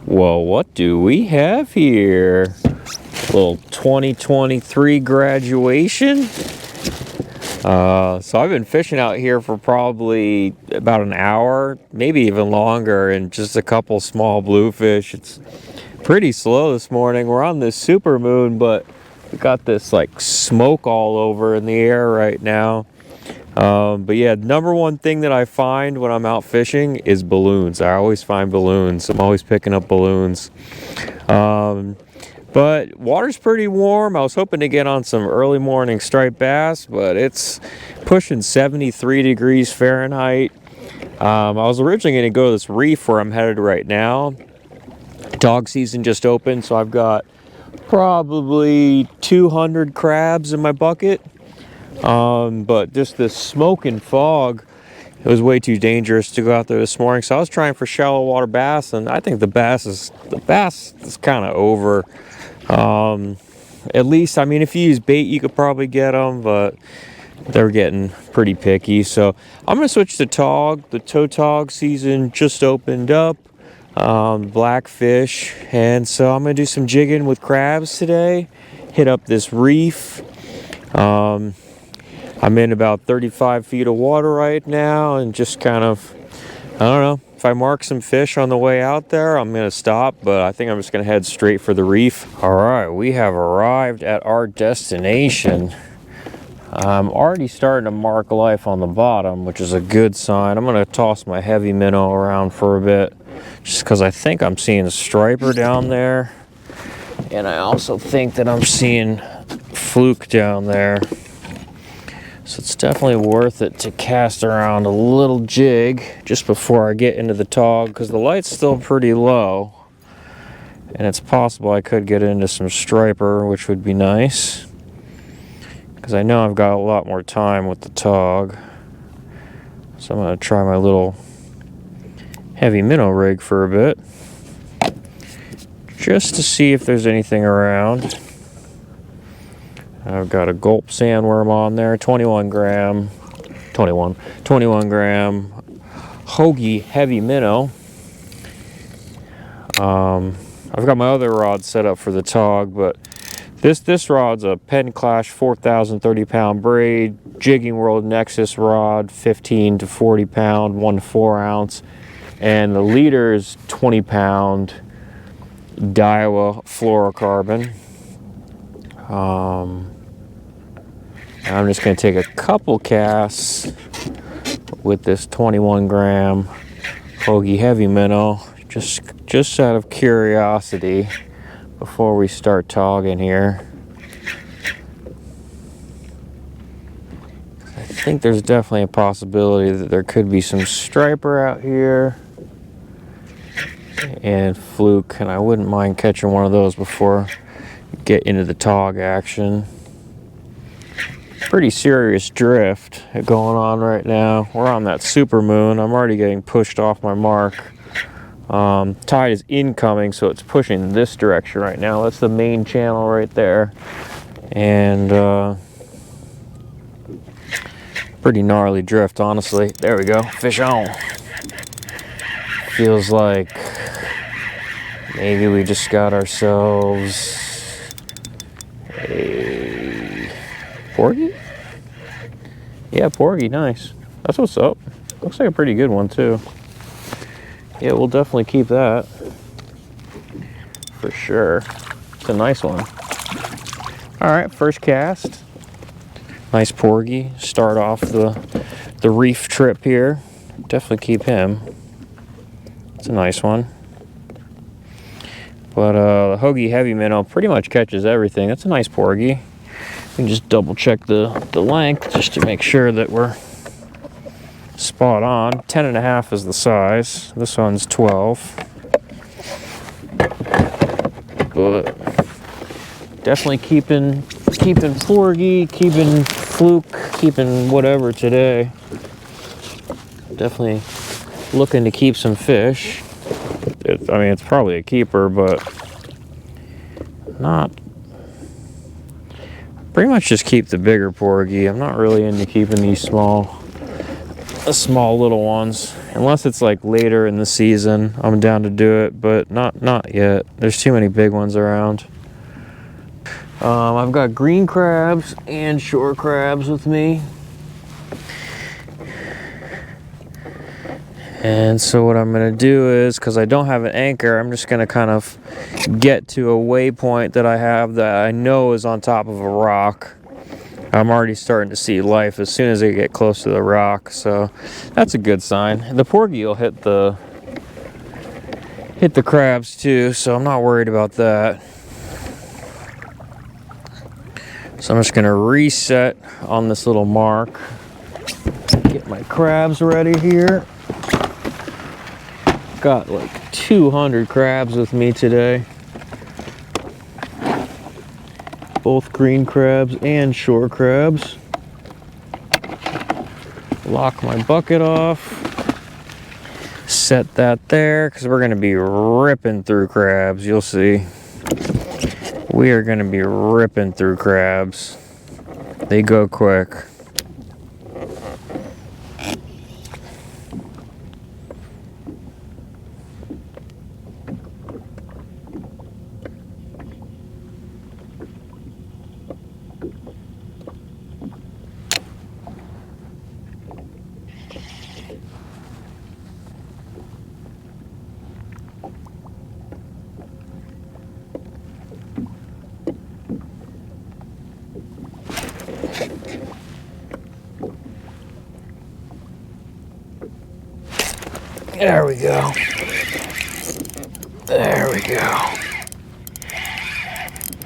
Well, what do we have here? Little 2023 graduation. So I've been fishing out here for probably about an hour, maybe even longer, and just a couple small bluefish. It's pretty slow this morning. We're on this super moon, but we got this like smoke all over in the air right now. But yeah, number one thing that I find when I'm out fishing is balloons. I always find balloons. I'm always picking up balloons. But water's pretty warm. I was hoping to get on some early morning striped bass, but it's pushing 73 degrees Fahrenheit. I was originally going to go to this reef where I'm headed right now. Dog season just opened, so I've got probably 200 crabs in my bucket. But just this smoke and fog, it was way too dangerous to go out there this morning. So I was trying for shallow water bass, and I think the bass is kind of over. At least, I mean, if you use bait, you could probably get them, but they're getting pretty picky. So I'm gonna switch to tog. The toe tog season just opened up. Blackfish, and so I'm gonna do some jigging with crabs today. Hit up this reef. I'm in about 35 feet of water right now, and just kind of, I don't know, if I mark some fish on the way out there, I'm gonna stop, but I think I'm just gonna head straight for the reef. All right, we have arrived at our destination. I'm already starting to mark life on the bottom, which is a good sign. I'm gonna toss my heavy minnow around for a bit, just because I think I'm seeing a striper down there, and I also think that I'm seeing fluke down there. So it's definitely worth it to cast around a little jig just before I get into the tog, because the light's still pretty low, and it's possible I could get into some striper, which would be nice, because I know I've got a lot more time with the tog. So I'm going to try my little heavy minnow rig for a bit, just to see if there's anything around. I've got a Gulp sandworm on there, 21 gram Hoagie heavy minnow. I've got my other rod set up for the tog, but this rod's a Penn Clash 4,000 30-pound braid, Jigging World Nexus rod, 15 to 40 pound, 1 to 4 ounce, and the leader is 20-pound Daiwa fluorocarbon. I'm just going to take a couple casts with this 21 gram Hoagie heavy minnow, just out of curiosity before we start togging here. I think there's definitely a possibility that there could be some striper out here and fluke, and I wouldn't mind catching one of those before we get into the tog action. Pretty serious drift going on right now. We're on that super moon. I'm already getting pushed off my mark. Tide is incoming, so it's pushing this direction right now. That's the main channel right there, and pretty gnarly drift, honestly. There we go, fish on. Feels like maybe we just got ourselves a Porgy? Yeah, Porgy, nice. That's what's up. Looks like a pretty good one too. Yeah, we'll definitely keep that for sure. It's a nice one. All right, first cast. Nice Porgy. Start off the reef trip here. Definitely keep him. It's a nice one. But the Hoagie heavy minnow pretty much catches everything. That's a nice Porgy. We can just double check the length just to make sure that we're spot on. 10.5 is the size. This one's 12. But definitely keeping Porgy, keeping fluke, keeping whatever today. Definitely looking to keep some fish. I mean, it's probably a keeper, but not. Pretty much just keep the bigger Porgy. I'm not really into keeping these small the small little ones. Unless it's like later in the season, I'm down to do it, but not yet. There's too many big ones around. I've got green crabs and shore crabs with me. And so what I'm gonna do is, because I don't have an anchor, I'm just gonna kind of get to a waypoint that I have that I know is on top of a rock. I'm already starting to see life as soon as I get close to the rock, so that's a good sign. The porgy will hit the crabs too, so I'm not worried about that. So I'm just gonna reset on this little mark. Get my crabs ready here. Got like 200 crabs with me today. Both green crabs and shore crabs. Lock my bucket off. Set that there, because we're gonna be ripping through crabs, you'll see. We are gonna be ripping through crabs. They go quick. There we go. There we go.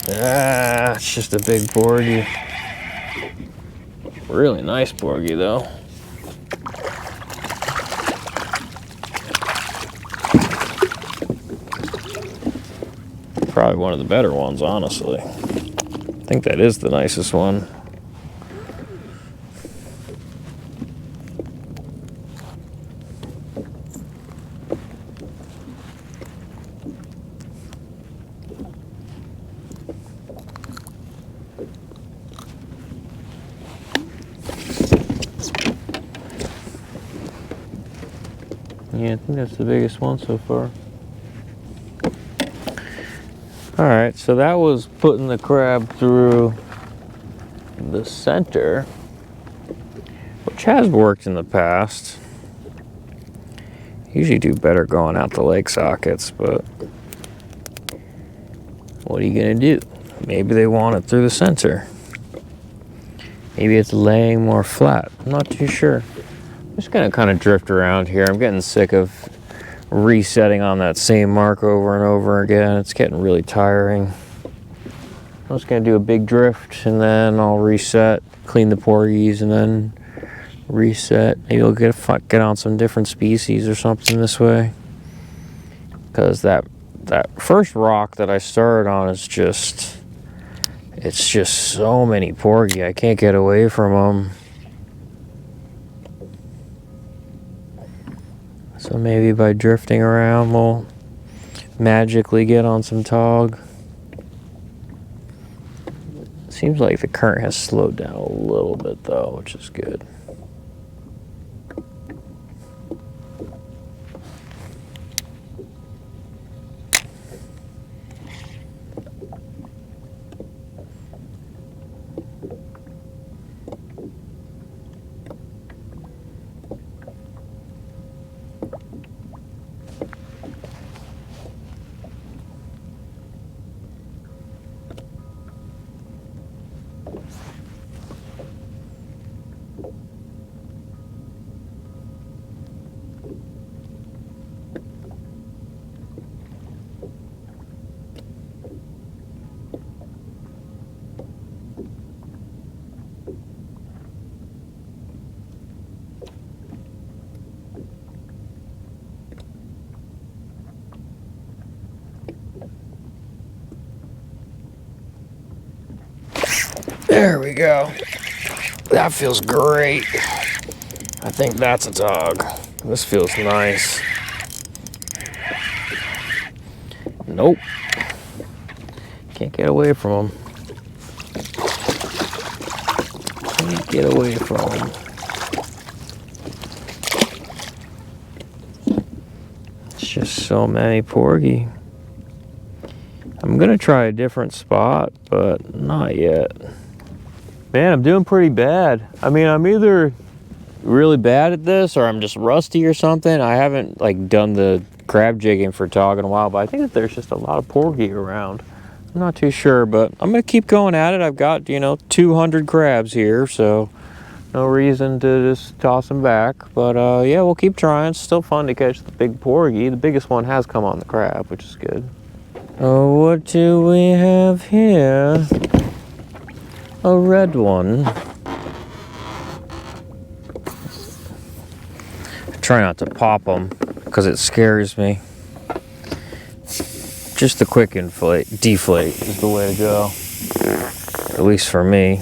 Ah, it's just a big porgy. Really nice porgy though. Probably one of the better ones, honestly. I think that is the nicest one. Yeah, I think that's the biggest one so far. Alright, so that was putting the crab through the center, which has worked in the past. Usually do better going out the leg sockets, but what are you gonna do? Maybe they want it through the center. Maybe it's laying more flat. I'm not too sure. I'm just gonna kind of drift around here. I'm getting sick of resetting on that same mark over and over again. It's getting really tiring. I'm just gonna do a big drift and then I'll reset, clean the porgies, and then reset. Maybe I'll get on some different species or something this way. Because that first rock that I started on is just, it's just so many porgy. I can't get away from them. So maybe by drifting around, we'll magically get on some tog. Seems like the current has slowed down a little bit though, which is good. There we go. That feels great. I think that's a dog. This feels nice. Nope. Can't get away from him. Can't get away from him. just so many porgy. I'm gonna try a different spot, but not yet. Man, I'm doing pretty bad. I mean, I'm either really bad at this or I'm just rusty or something. I haven't like done the crab jigging for tog in a while, but I think that there's just a lot of porgy around. I'm not too sure, but I'm gonna keep going at it. I've got, 200 crabs here, so no reason to just toss them back. But yeah, we'll keep trying. It's still fun to catch the big porgy. The biggest one has come on the crab, which is good. Oh, what do we have here? A red one. I try not to pop them because it scares me. Just a quick deflate is the way to go. At least for me.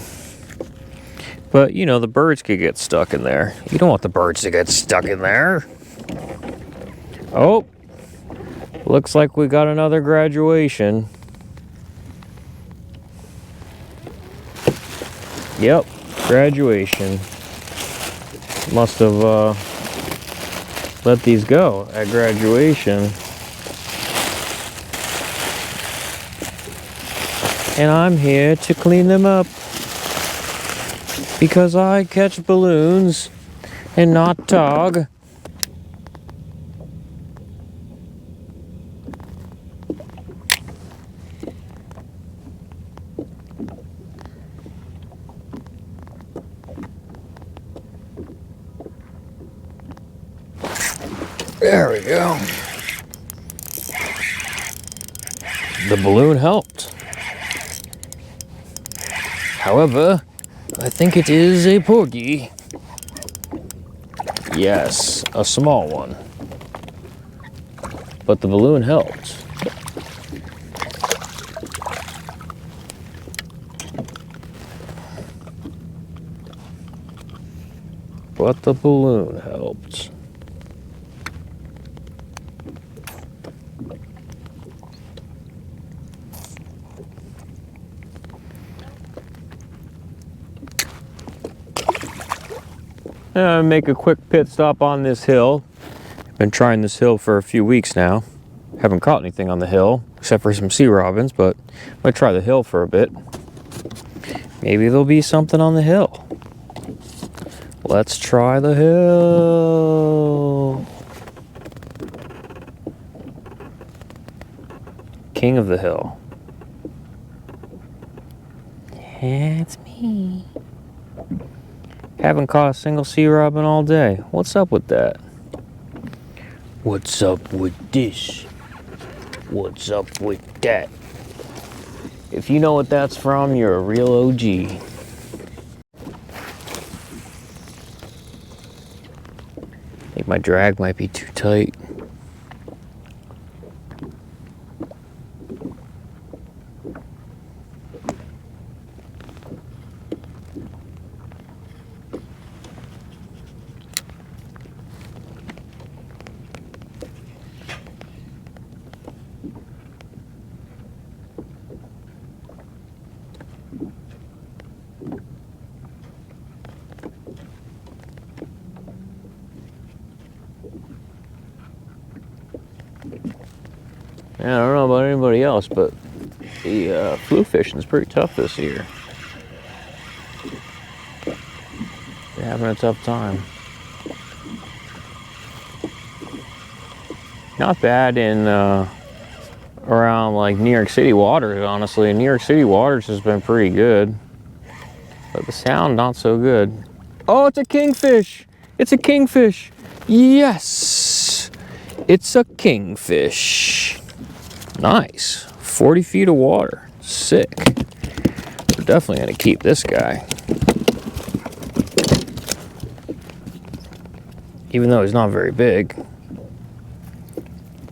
But, the birds could get stuck in there. You don't want the birds to get stuck in there. Oh, looks like we got another graduation. Yep, graduation. Must have let these go at graduation. And I'm here to clean them up. Because I catch balloons and not tog. There we go. The balloon helped. However, I think it is a porgy. Yes, a small one. But the balloon helped. But the balloon helped. Make a quick pit stop on this hill. I've been trying this hill for a few weeks now. Haven't caught anything on the hill, except for some sea robins, but I'm gonna try the hill for a bit. Maybe there'll be something on the hill. Let's try the hill. King of the hill. Yeah, it's me. Haven't caught a single sea robin all day. What's up with that? What's up with this? What's up with that? If you know what that's from, you're a real OG. I think my drag might be too tight. Yeah, I don't know about anybody else, but the fluke fishing is pretty tough this year. They're having a tough time. Not bad in around like New York City waters, honestly. New York City waters has been pretty good, but the sound not so good. Oh, it's a kingfish! It's a kingfish! Yes! It's a kingfish. Nice. 40 feet of water. Sick. We're definitely going to keep this guy. Even though he's not very big.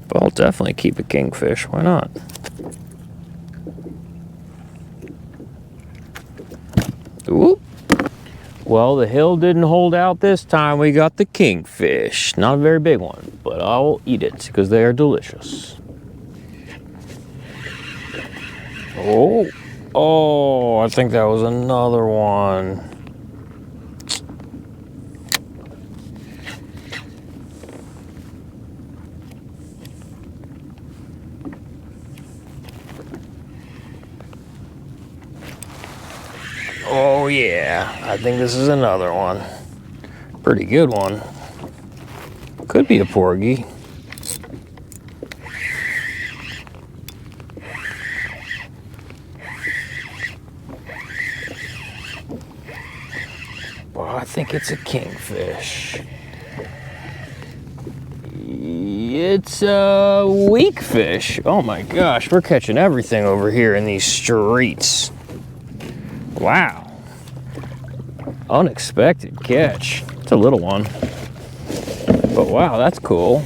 But I'll definitely keep a kingfish. Why not? Oop. Well, the hill didn't hold out this time. We got the kingfish. Not a very big one, but I will eat it because they are delicious. Oh, oh, I think that was another one. Oh yeah, I think this is another one. Pretty good one. Could be a porgy. Well, I think it's a kingfish. It's a weakfish. Oh my gosh, we're catching everything over here in these streets. Wow. Unexpected catch. It's a little one. But wow, that's cool.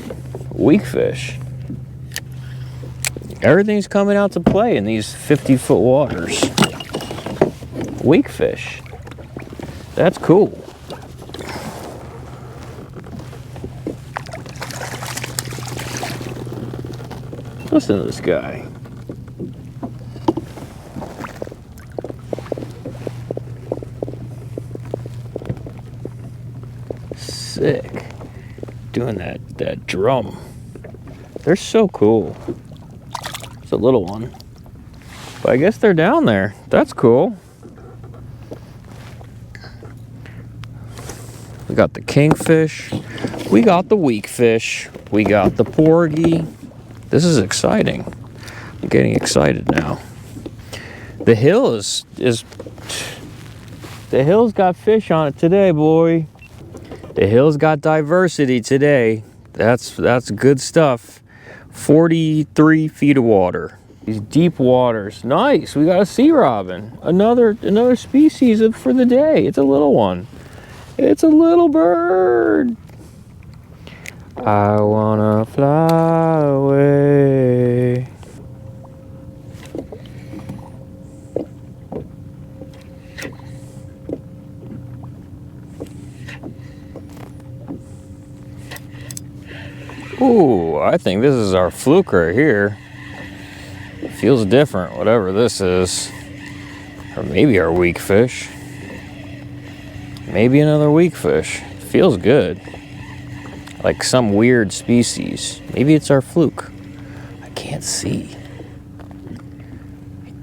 Weakfish. Everything's coming out to play in these 50-foot waters. Weakfish. That's cool. Listen to this guy. Sick. Doing that drum. They're so cool. It's a little one. But I guess they're down there. That's cool. We got the kingfish. We got the weakfish. We got the porgy. This is exciting. I'm getting excited now. The hill the hill's got fish on it today, boy. The hill's got diversity today. That's good stuff. 43 feet of water. These deep waters. Nice. We got a sea robin. Another species for the day. It's a little one. It's a little bird. I wanna fly away. Ooh, I think this is our fluke right here. It feels different, whatever this is. Or maybe our weakfish. Maybe another weakfish. Feels good. Like some weird species. Maybe it's our fluke. I can't see.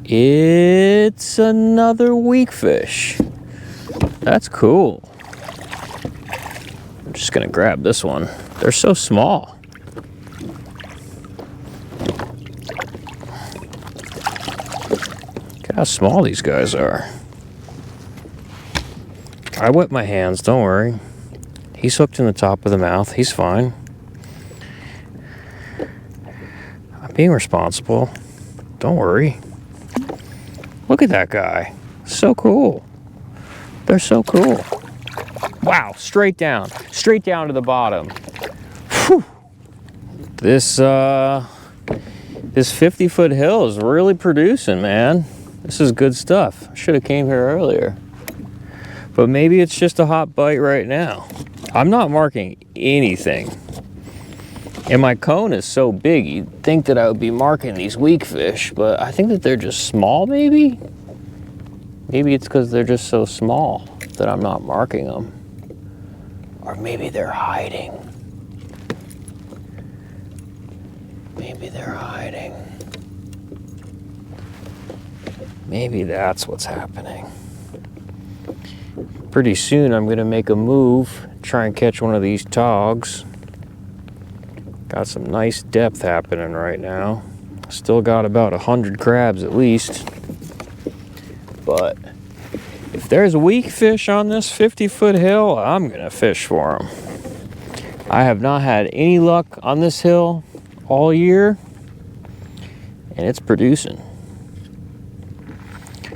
It's another weakfish. That's cool. I'm just gonna grab this one. They're so small. Look at how small these guys are. I wet my hands, don't worry. He's hooked in the top of the mouth. He's fine. I'm being responsible. Don't worry. Look at that guy. So cool. They're so cool. Wow, straight down to the bottom. Whew. This 50-foot hill is really producing, man. This is good stuff. I should have came here earlier. But maybe it's just a hot bite right now. I'm not marking anything. And my cone is so big, you'd think that I would be marking these weakfish, but I think that they're just small, maybe? Maybe it's because they're just so small that I'm not marking them. Or maybe they're hiding. Maybe they're hiding. Maybe that's what's happening. Pretty soon I'm gonna make a move, try and catch one of these togs. Got some nice depth happening right now. Still got about 100 crabs at least. But if there's weakfish on this 50-foot hill, I'm gonna fish for them. I have not had any luck on this hill all year, and it's producing.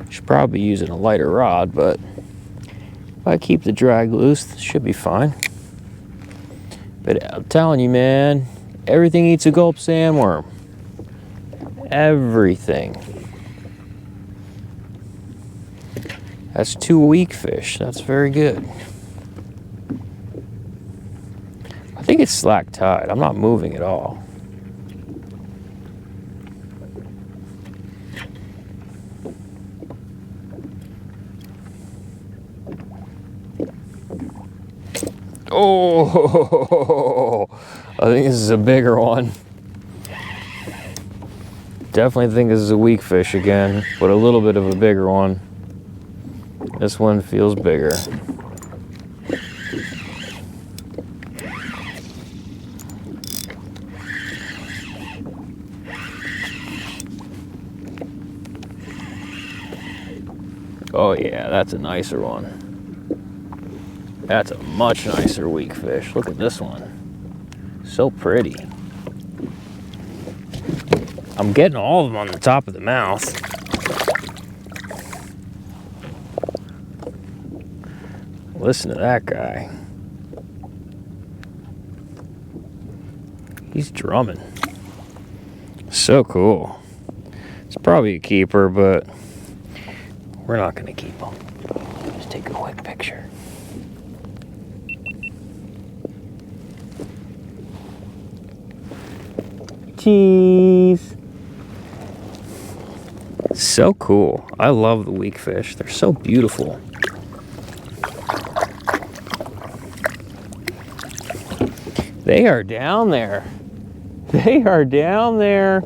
Should probably be using a lighter rod, but if I keep the drag loose, this should be fine. But I'm telling you, man, everything eats a gulp sandworm. Everything. That's 2 weakfish. That's very good. I think it's slack tide. I'm not moving at all. Oh, I think this is a bigger one. Definitely think this is a weakfish again, but a little bit of a bigger one. This one feels bigger. Oh yeah, that's a nicer one. That's a much nicer weakfish. Look at this one. So pretty. I'm getting all of them on the top of the mouth. Listen to that guy. He's drumming. So cool. It's probably a keeper, but we're not gonna keep him. Just take a quick picture. Cheese. So cool. I love the weakfish. They're so beautiful. They are down there. They are down there.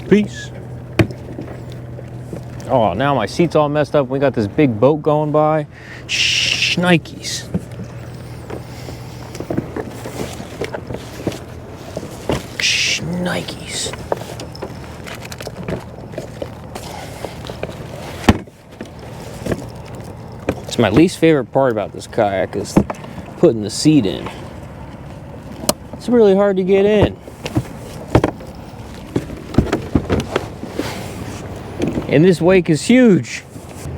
Peace. Oh, now my seat's all messed up. We got this big boat going by. Shnikes. Shnikes. It's my least favorite part about this kayak is putting the seat in. It's really hard to get in. And this wake is huge.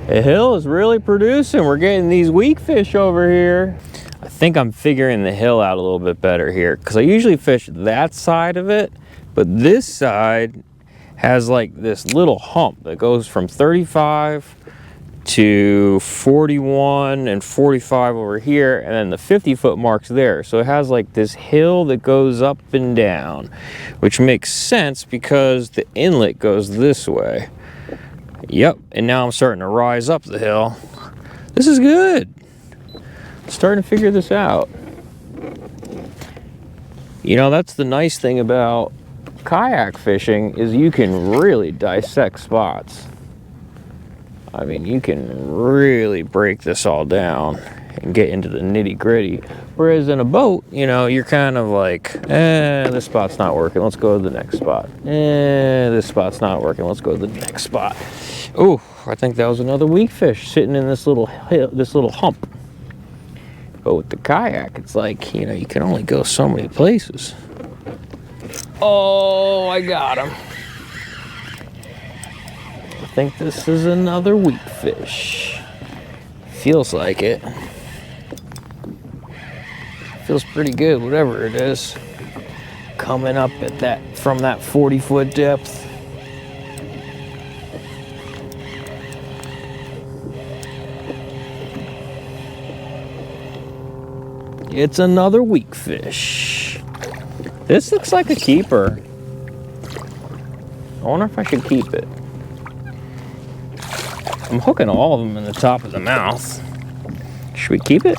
The hill is really producing. We're getting these weakfish over here. I think I'm figuring the hill out a little bit better here because I usually fish that side of it, but this side has like this little hump that goes from 35 to 41 and 45 over here, and then the 50-foot mark's there. So it has like this hill that goes up and down, which makes sense because the inlet goes this way. Yep, and now I'm starting to rise up the hill. This is good. I'm starting to figure this out. You know, that's the nice thing about kayak fishing is you can really dissect spots. I mean, you can really break this all down and get into the nitty gritty. Whereas in a boat, you know, you're kind of like, this spot's not working. Let's go to the next spot. This spot's not working. Let's go to the next spot. Oh, I think that was another weakfish sitting in this little hill, this little hump. But with the kayak, it's like, you know, you can only go so many places. Oh, I got him. I think this is another weakfish. Feels like it. Feels pretty good, whatever it is. Coming up at that, from that 40-foot depth. It's another weakfish. This looks like a keeper. I wonder if I should keep it. I'm hooking all of them in the top of the mouth. Should we keep it?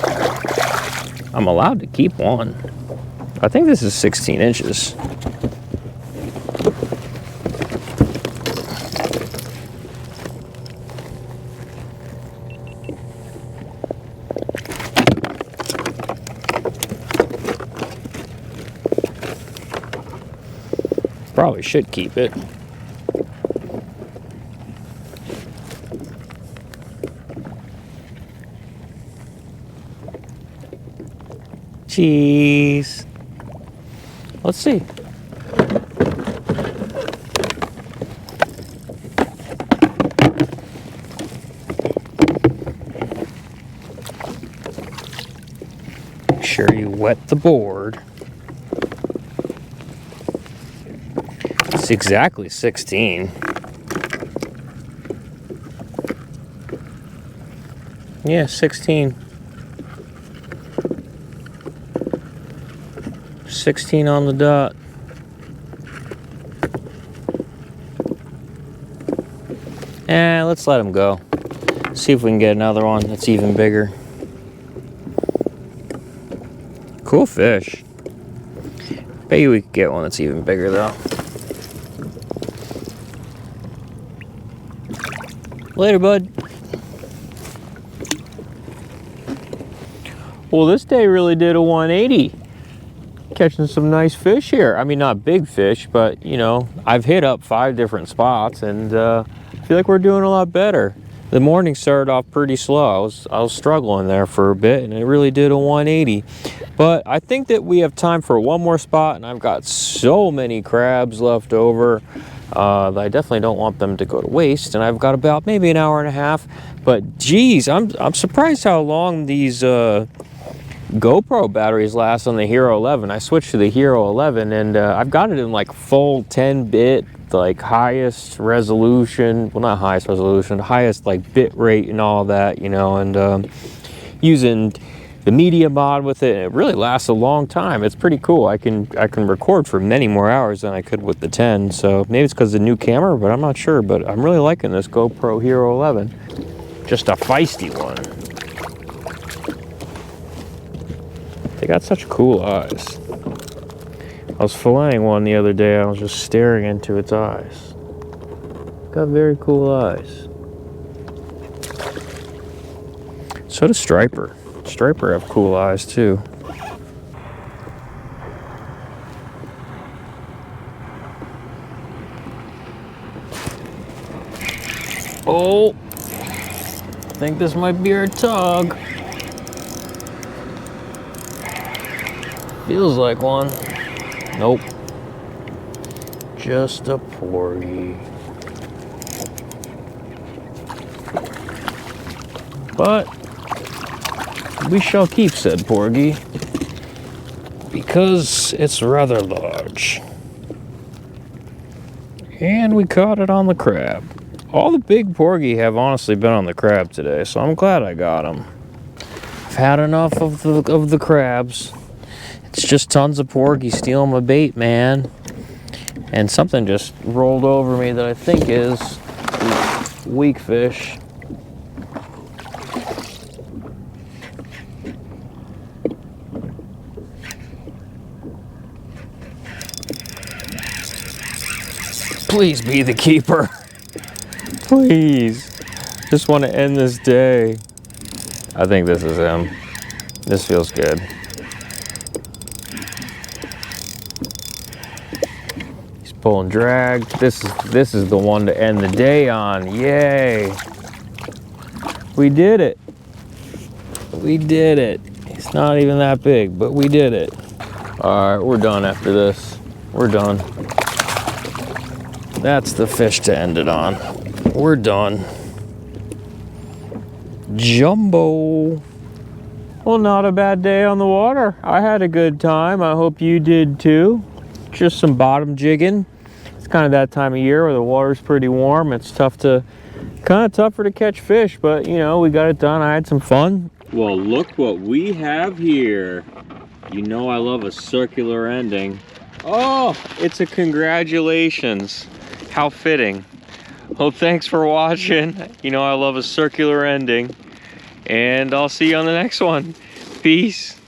I'm allowed to keep one. I think this is 16 inches. Probably should keep it. Cheese. Let's see. Make sure you wet the board. It's exactly 16. Yeah, 16. 16 on the dot. Let's let him go. See if we can get another one that's even bigger. Cool fish. Maybe we could get one that's even bigger though. Later, bud. Well, this day really did a 180. Catching some nice fish here. I mean, not big fish, but you know, I've hit up 5 different spots, and I feel like we're doing a lot better. The morning started off pretty slow. I was struggling there for a bit, and it really did a 180. But I think that we have time for one more spot, and I've got so many crabs left over. I definitely don't want them to go to waste, and I've got about maybe an hour and a half. But geez, I'm surprised how long these GoPro batteries last on the Hero 11. I switched to the Hero 11, and I've got it in like full 10-bit, like highest resolution. Well, not highest resolution, highest like bit rate and all that, you know, and using the media mod with it. It really lasts a long time. It's pretty cool. I can record for many more hours than I could with the 10. So maybe it's because of the new camera, but I'm not sure. But I'm really liking this GoPro Hero 11. Just a feisty one. They got such cool eyes. I was filleting one the other day. I was just staring into its eyes. Got very cool eyes. So does Striper. Striper have cool eyes too. Oh, I think this might be our tug. Feels like one. Nope. Just a porgy. But we shall keep said porgy because it's rather large. And we caught it on the crab. All the big porgy have honestly been on the crab today, so I'm glad I got them. I've had enough of the crabs. It's just tons of porgy stealing my bait, man. And something just rolled over me that I think is Weakfish. Please be the keeper. Please. Just want to end this day. I think this is him. This feels good. He's pulling drag. This is the one to end the day on. Yay. We did it. We did it. It's not even that big, but we did it. All right, we're done after this. We're done. That's the fish to end it on. We're done. Jumbo. Well, not a bad day on the water. I had a good time. I hope you did too. Just some bottom jigging. It's kind of that time of year where the water's pretty warm. It's kind of tougher to catch fish, but you know, we got it done. I had some fun. Well, look what we have here. You know I love a circular ending. Oh, it's a congratulations. How fitting. Well, thanks for watching. You know I love a circular ending. And I'll see you on the next one. Peace.